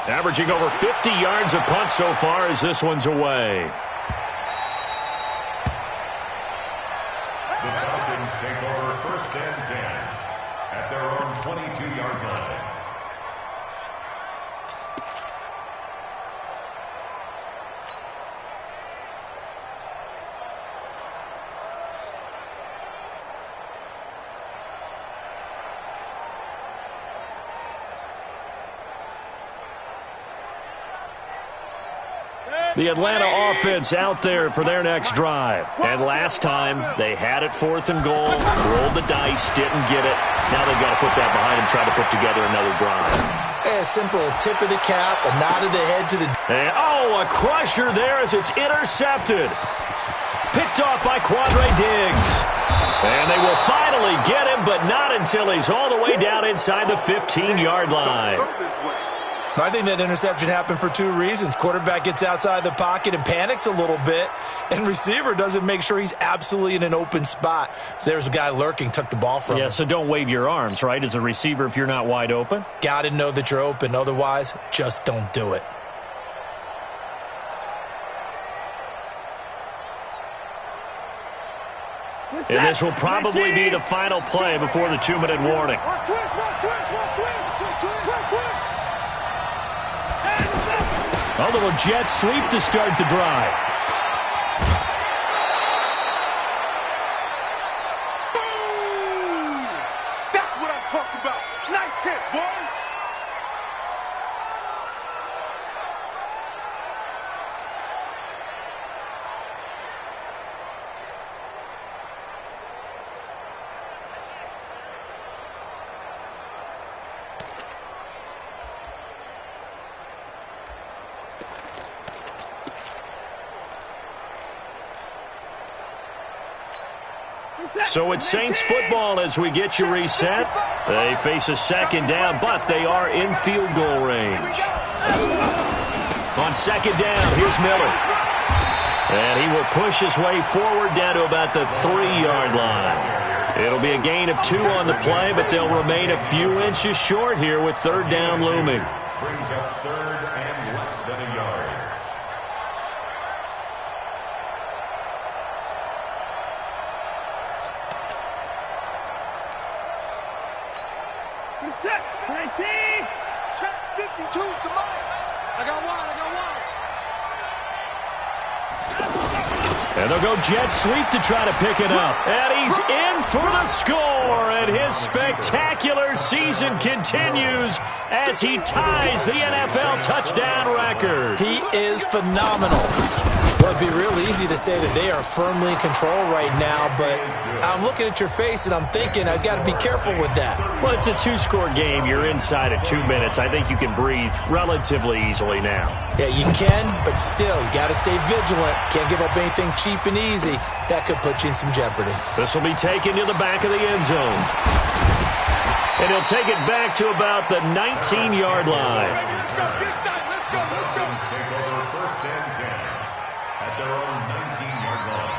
Averaging over 50 yards a punt so far as this one's away.
The Falcons take over 1st and 10 at their own 22-yard line.
Good.
The Atlanta offense out there for their next drive. And last time, they had it 4th and goal, rolled the dice, didn't get it. Now they've got to put that behind and try to put together another drive.
A simple tip of the cap, a nod of the head to the...
And, a crusher there as it's intercepted. Picked off by Quandre Diggs. And they will finally get him, but not until he's all the way down inside the 15-yard line.
I think that interception happened for 2 reasons. Quarterback gets outside the pocket and panics a little bit, and receiver doesn't make sure he's absolutely in an open spot. So there's a guy lurking, took the ball from him.
Yeah, so don't wave your arms, right, as a receiver if you're not wide open?
Got to know that you're open. Otherwise, just don't do it.
And this will probably be the final play before the 2-minute warning. A little jet sweep to start the drive.
Boom! That's what I'm talking about. Nice catch, boy.
So it's Saints football as we get you reset. They face a 2nd down, but they are in field goal range. On 2nd down, here's Miller. And he will push his way forward down to about the 3-yard line. It'll be a gain of 2 on the play, but they'll remain a few inches short here with 3rd down looming.
Brings up 3rd and less than a yard.
Set. 19. Check. 52's to mine. I got one.
And they'll go jet sweep to try to pick it up. And he's in for the score. And his spectacular season continues as he ties the NFL touchdown record.
He is phenomenal. Well, it'd be real easy to say that they are firmly in control right now, but I'm looking at your face and I'm thinking I've got to be careful with that.
Well, it's a 2-score game. You're inside of 2 minutes. I think you can breathe relatively easily now.
Yeah, you can, but still, you got to stay vigilant. Can't give up anything cheap and easy. That could put you in some jeopardy.
This will be taken to the back of the end zone. And he'll take it back to about the 19-yard line.
Let's go.
Take over 1st and 10 at their own 19-yard line.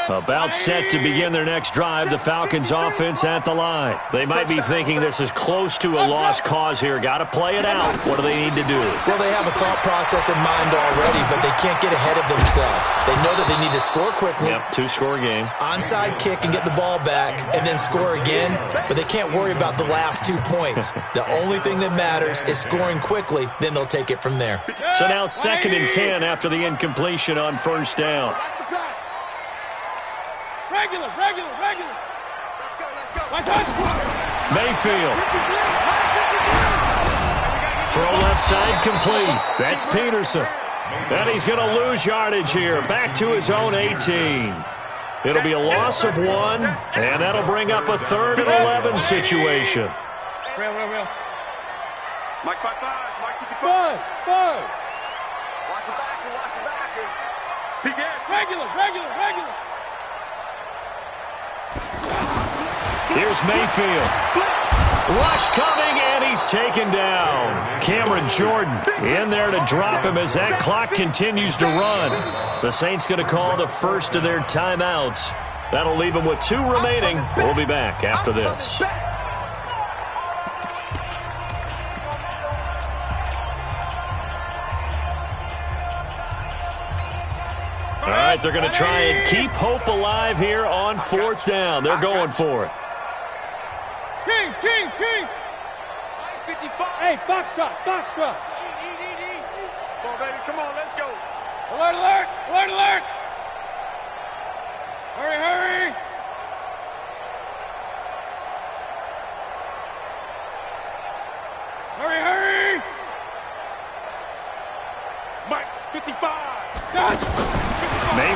About set to begin their next drive, the Falcons offense at the line. They might be thinking this is close to a lost cause here. Got to play it out. What do they need to do?
Well, they have a thought process in mind already, but they can't get ahead of themselves. They know that they need to score quickly.
Yep, 2-score game.
Onside kick and get the ball back and then score again, but they can't worry about the last 2 points. The only thing that matters is scoring quickly, then they'll take it from there.
So now 2nd and 10 after the incompletion on 1st down.
Regular. Let's go. My touch.
Mayfield. Throw left side complete. That's Peterson. And he's going to lose yardage here. Back to his own 18. It'll be a loss of 1, and that'll bring up a 3rd and 11 situation.
Real. Mike 5-5. Mike 55. 5. Watch the backer. He gets regular.
Here's Mayfield. Rush coming, and he's taken down. Cameron Jordan in there to drop him as that clock continues to run. The Saints going to call the first of their timeouts. That'll leave them with 2 remaining. We'll be back after this. All right, they're going to try and keep hope alive here on 4th down. They're going for it.
Kings. 55. Hey, box drop. Come on, baby. Come on, let's go. Alert. Hurry.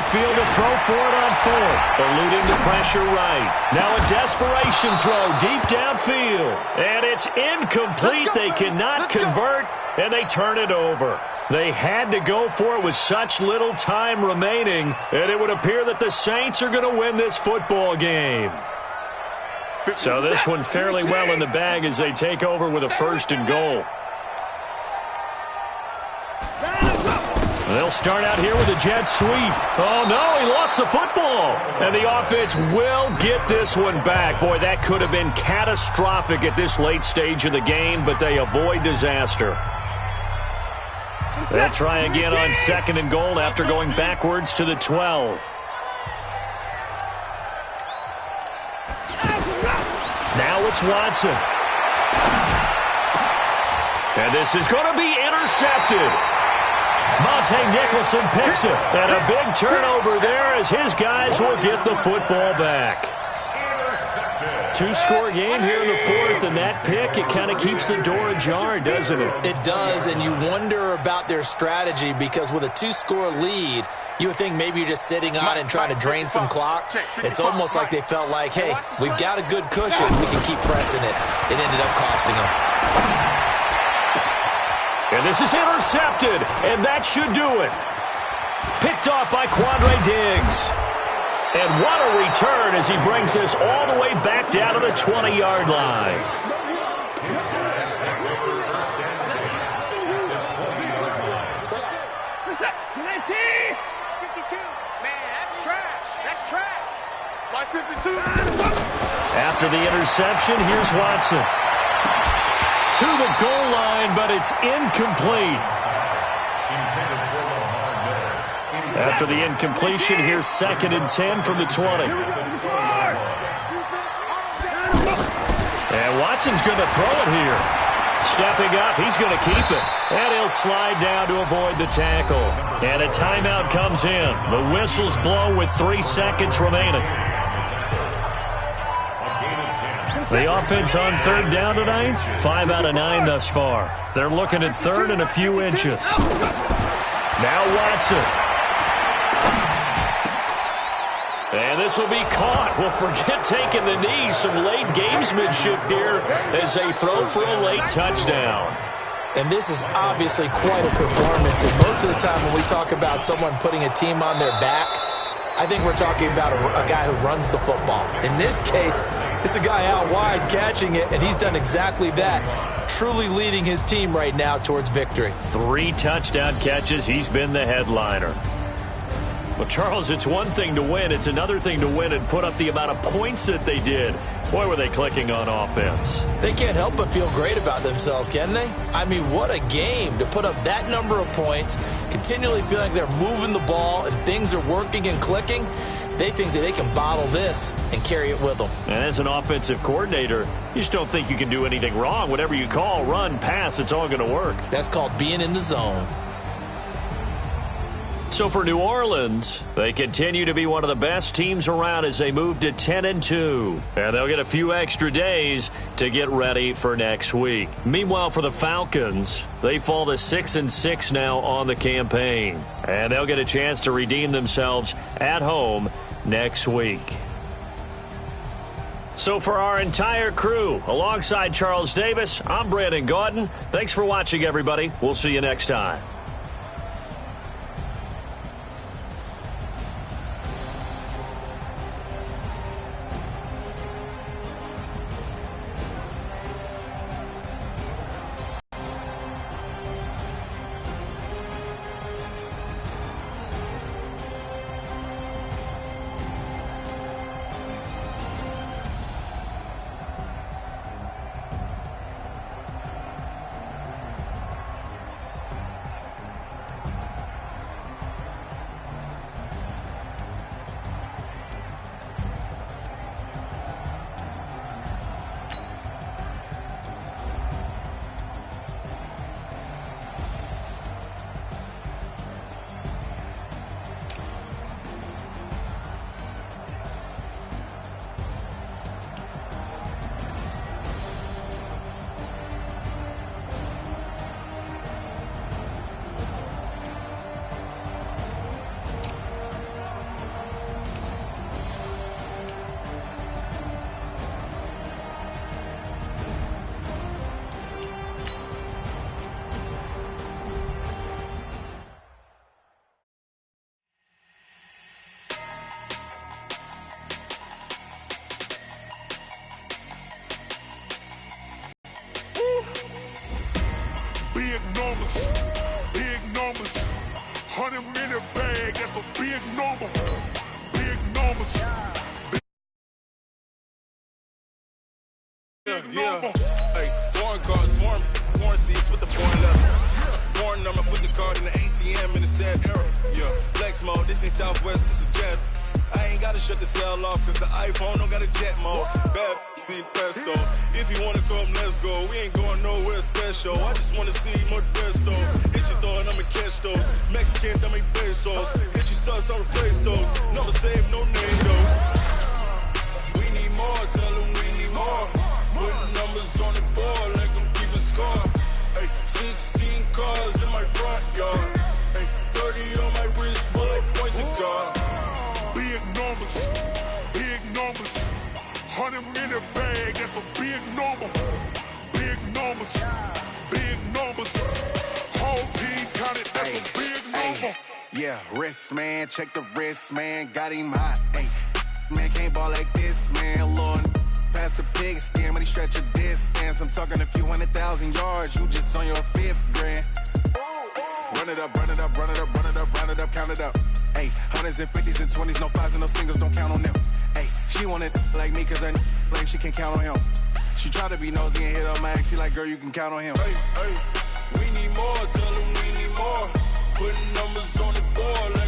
Mayfield to throw for it on fourth. Eluding the pressure right. Now a desperation throw deep downfield. And it's incomplete. They cannot convert, and they turn it over. They had to go for it with such little time remaining, and it would appear that the Saints are going to win this football game. So this one fairly well in the bag as they take over with a 1st and goal. They'll start out here with a jet sweep. Oh, no, he lost the football. And the offense will get this one back. Boy, that could have been catastrophic at this late stage of the game, but they avoid disaster. They'll try again on 2nd and goal after going backwards to the 12. Now it's Watson. And this is going to be intercepted. Monte Nicholson picks it. And a big turnover there as his guys will get the football back. 2-score game here in the 4th, and that pick, it kind of keeps the door ajar, doesn't it?
It does, and you wonder about their strategy because with a 2-score lead, you would think maybe you're just sitting on and trying to drain some clock. It's almost like they felt like, hey, we've got a good cushion. We can keep pressing it. It ended up costing them.
And this is intercepted, and that should do it. Picked off by Quandre Diggs. And what a return as he brings this all the way back down to the 20-yard line. After the interception, here's Watson. To the goal line, but it's incomplete. After the incompletion, here's 2nd and 10 from the 20. And Watson's going to throw it here. Stepping up, he's going to keep it. And he'll slide down to avoid the tackle. And a timeout comes in. The whistles blow with 3 seconds remaining. The offense on 3rd down tonight, 5 out of 9 thus far. They're looking at 3rd and a few inches. Now Watson. And this will be caught. Well, forget taking the knee. Some late gamesmanship here as they throw for a late touchdown.
And this is obviously quite a performance. And most of the time when we talk about someone putting a team on their back, I think we're talking about a guy who runs the football. In this case, it's a guy out wide catching it, and he's done exactly that, truly leading his team right now towards victory.
3 touchdown catches. He's been the headliner. Well, Charles, it's one thing to win. It's another thing to win and put up the amount of points that they did. Boy, were they clicking on offense.
They can't help but feel great about themselves, can they? I mean, what a game to put up that number of points, continually feeling like they're moving the ball and things are working and clicking. They think that they can bottle this and carry it with them.
And as an offensive coordinator, you just don't think you can do anything wrong. Whatever you call, run, pass, it's all going to work.
That's called being in the zone.
So for New Orleans, they continue to be one of the best teams around as they move to 10-2. And they'll get a few extra days to get ready for next week. Meanwhile, for the Falcons, they fall to 6-6 now on the campaign. And they'll get a chance to redeem themselves at home next week. So for our entire crew, alongside Charles Davis, I'm Brandon Gaudin. Thanks for watching, everybody. We'll see you next time.
big number. Big numbers.
Yeah. Hey, foreign cars, foreign seats with the foreign leather. Foreign number, put the card in the ATM in the sad era. Yeah, flex mode, this ain't Southwest, this is jet. I ain't gotta shut the cell off, cause the iPhone don't got a jet mode. Bad be pesto. If you wanna come, let's go. We ain't going nowhere special. I just wanna see more pesto. Hit your thought, I'ma catch those. Mexican, that make pesos. Hit your sus, I'll replace those. Number save, no name though. We need more, tell them we need more. Putting numbers on the board like I'm keeping score. Hey, 16 cars in my front yard. Hey, 30 on my wrist, bullet point to God.
Big numbers. Big numbers. 100-minute bag, that's a big number. Big numbers. Big numbers. Whole team counted, that's a big number.
Yeah, wrist man, check the wrist man, got him hot. Hey, man can't ball like this, man. Lord, past the pig skin when he stretch a distance. I'm talking a few 100,000 yards, you just on your 5th grand. Run it up, run it up, run it up, run it up, run it up, count it up. Hey, 100s and 50s and 20s, no 5s and no singles, don't count on them. Hey, she want it like me, cause her lame, she can't count on him. She try to be nosy and hit up my ex, she like, girl, you can count on him. Hey, we need more, tell them we need more. Putting numbers on the board.